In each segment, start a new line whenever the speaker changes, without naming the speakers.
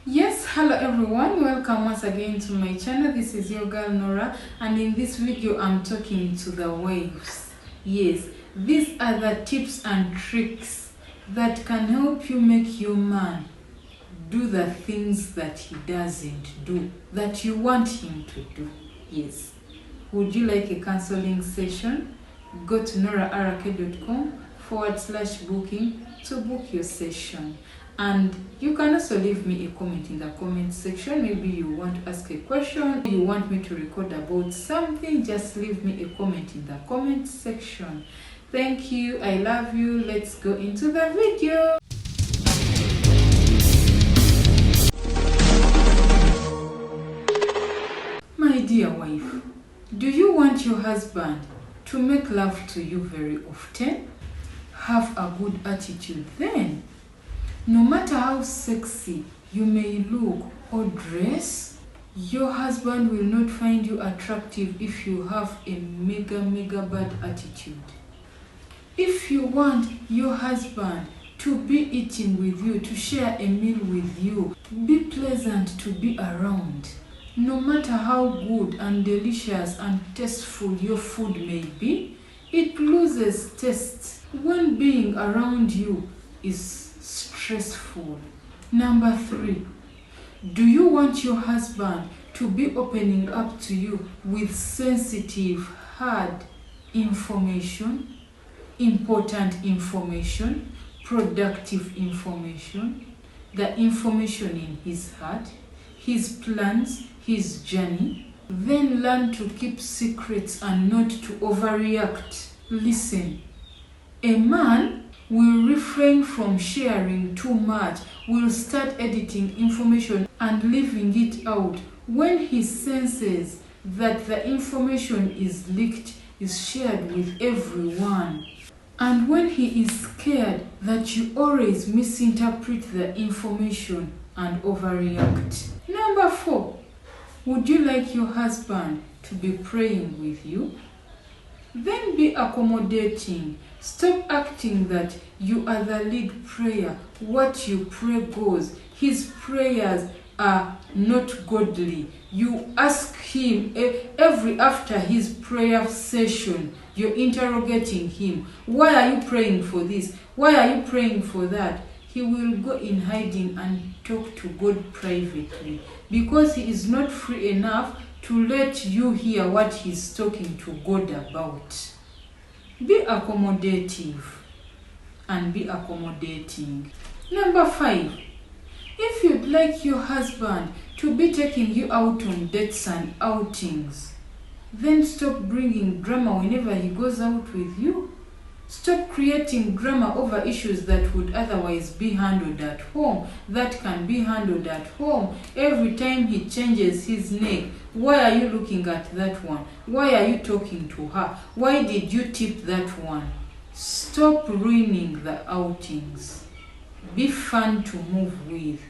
Yes, hello everyone, welcome once again to my channel. This is your girl Nora, and in this video I'm talking to the wives. Yes, these are the tips and tricks that can help you make your man do the things that he doesn't do, that you want him to do. Yes. Would you like a counseling session? Go to norark.com/booking to book your session. And you can also leave me a comment in the comment section. Maybe you want to ask a question, you want me to record about something, just leave me a comment in the comment section. Thank you, I love you. Let's go into the video. My dear wife, do you want your husband to make love to you very often? Have a good attitude then. No matter how sexy you may look or dress, your husband will not find you attractive if you have a mega bad attitude. If you want your husband to be eating with you, to share a meal with you, be pleasant to be around. No matter how good and delicious and tasteful your food may be, it loses taste when being around you is stressful. Number 3, do you want your husband to be opening up to you with sensitive, hard information, important information, productive information, the information in his heart, his plans, his journey? Then learn to keep secrets and not to overreact. Listen, a man will refrain from sharing too much, will start editing information and leaving it out when he senses that the information is leaked, is shared with everyone. And when he is scared that you always misinterpret the information and overreact. Number 4, would you like your husband to be praying with you? Then be accommodating. Stop acting that you are the lead prayer. What you pray goes. His prayers are not godly. You ask him every after his prayer session, you're interrogating him. Why are you praying for this? Why are you praying for that? He will go in hiding and talk to God privately because he is not free enough to let you hear what he's talking to God about. Be accommodative and be accommodating. Number 5, if you'd like your husband to be taking you out on dates and outings, then stop bringing drama whenever he goes out with you. Stop creating drama over issues that would otherwise be handled at home, that can be handled at home. Every time he changes his neck, why are you looking at that one? Why are you talking to her? Why did you tip that one? Stop ruining the outings. Be fun to move with.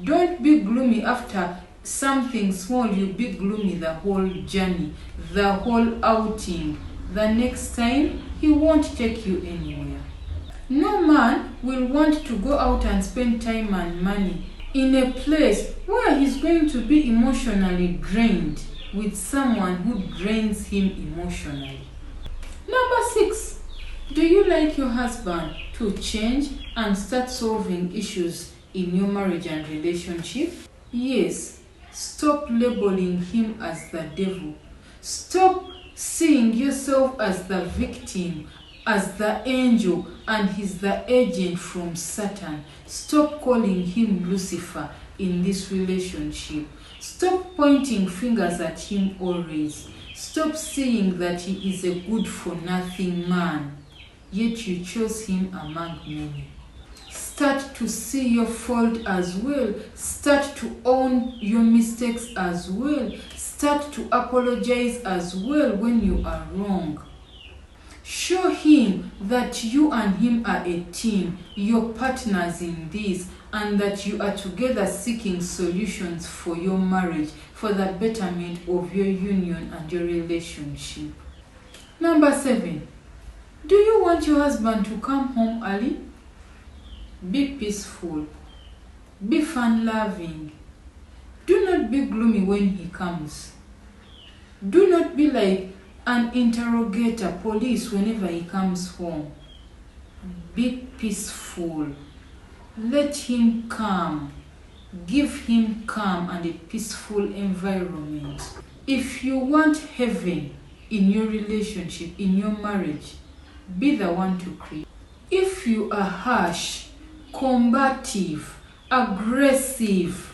Don't be gloomy after something small. You be gloomy the whole journey, the whole outing. The next time, he won't take you anywhere. No man will want to go out and spend time and money in a place where he's going to be emotionally drained with someone who drains him emotionally. Number 6, do you like your husband to change and start solving issues in your marriage and relationship? Yes, stop labeling him as the devil. Stop seeing yourself as the victim, as the angel, and he's the agent from Satan. Stop calling him Lucifer in this relationship. Stop pointing fingers at him always. Stop saying that he is a good-for-nothing man, yet you chose him among many. Start to see your fault as well. Start to own your mistakes as well. Start to apologize as well when you are wrong. Show him that you and him are a team, you're partners in this, and that you are together seeking solutions for your marriage, for the betterment of your union and your relationship. Number 7, do you want your husband to come home early? Be peaceful. Be fun-loving. Do not be gloomy when he comes. Do not be like an interrogator, police, whenever he comes home. Be peaceful. Let him come. Give him calm and a peaceful environment. If you want heaven in your relationship, in your marriage, be the one to create. If you are harsh, combative, aggressive,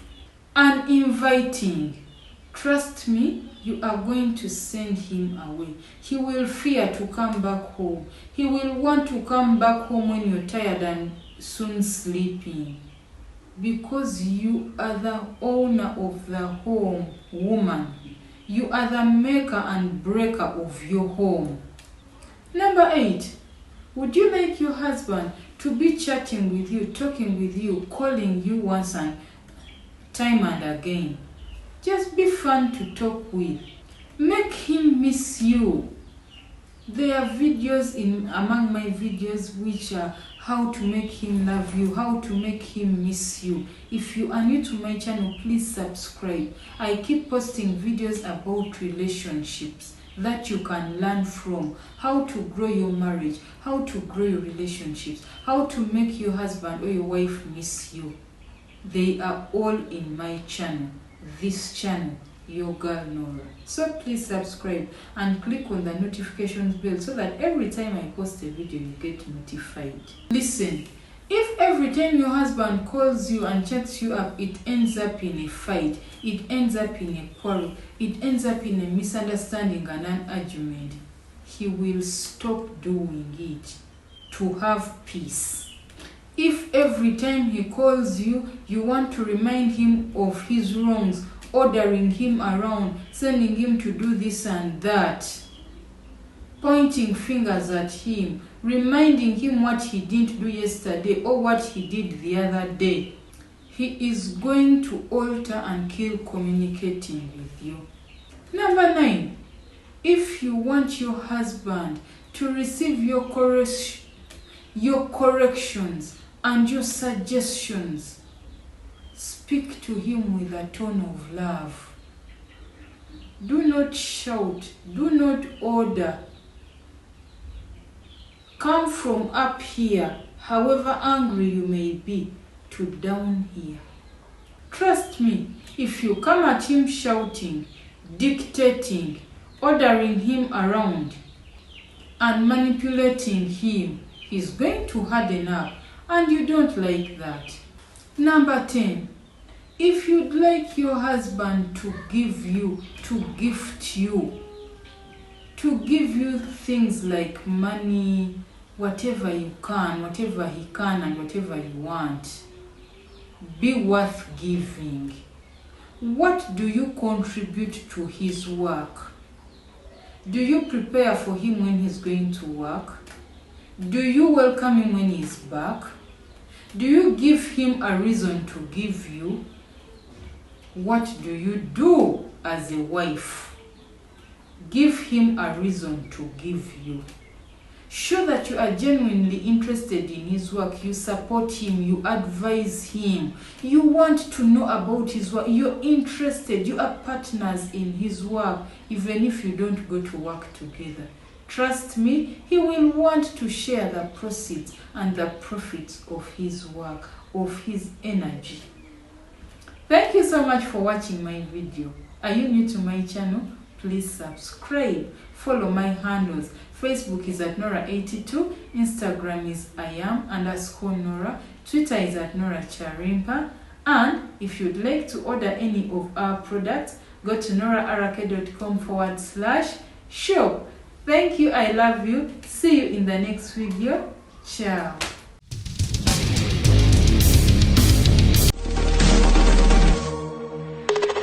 uninviting, trust me, you are going to send him away. He will fear to come back home. He will want to come back home when you're tired and soon sleeping. Because you are the owner of the home, woman. You are the maker and breaker of your home. Number 8. Would you like your husband to be chatting with you, talking with you, calling you once and time and again? Just be fun to talk with. Make him miss you. There are videos among my videos which are how to make him love you, how to make him miss you. If you are new to my channel, please subscribe. I keep posting videos about relationships that you can learn from, how to grow your marriage, how to grow your relationships, how to make your husband or your wife miss you. They are all in my channel, this channel, your girl Nora. So please subscribe and click on the notifications bell so that every time I post a video you get notified. Listen, if every time your husband calls you and checks you up, it ends up in a fight, it ends up in a quarrel, it ends up in a misunderstanding and an argument, he will stop doing it to have peace. If every time he calls you, you want to remind him of his wrongs, ordering him around, sending him to do this and that, pointing fingers at him, reminding him what he didn't do yesterday or what he did the other day, he is going to alter and kill communicating with you. Number 9. If you want your husband to receive your corrections and your suggestions, speak to him with a tone of love. Do not shout. Do not order. Come from up here, however angry you may be, to down here. Trust me, if you come at him shouting, dictating, ordering him around, and manipulating him, he's going to harden up, and you don't like that. Number 10. If you'd like your husband to gift you, to give you things like money, whatever you can, whatever he can, and whatever you want, be worth giving. What do you contribute to his work? Do you prepare for him when he's going to work? Do you welcome him when he's back? Do you give him a reason to give you? What do you do as a wife? Give him a reason to give you. Show that you are genuinely interested in his work. You support him. You advise him. You want to know about his work. You're interested. You are partners in his work, even if you don't go to work together. Trust me, he will want to share the proceeds and the profits of his work, of his energy. Thank you so much for watching my video. Are you new to my channel? Please subscribe. Follow my handles. Facebook is at Nora82. Instagram is @Nora. Twitter is at Nora Charimpa. And if you'd like to order any of our products, go to noraarake.com/shop. Thank you. I love you. See you in the next video. Ciao.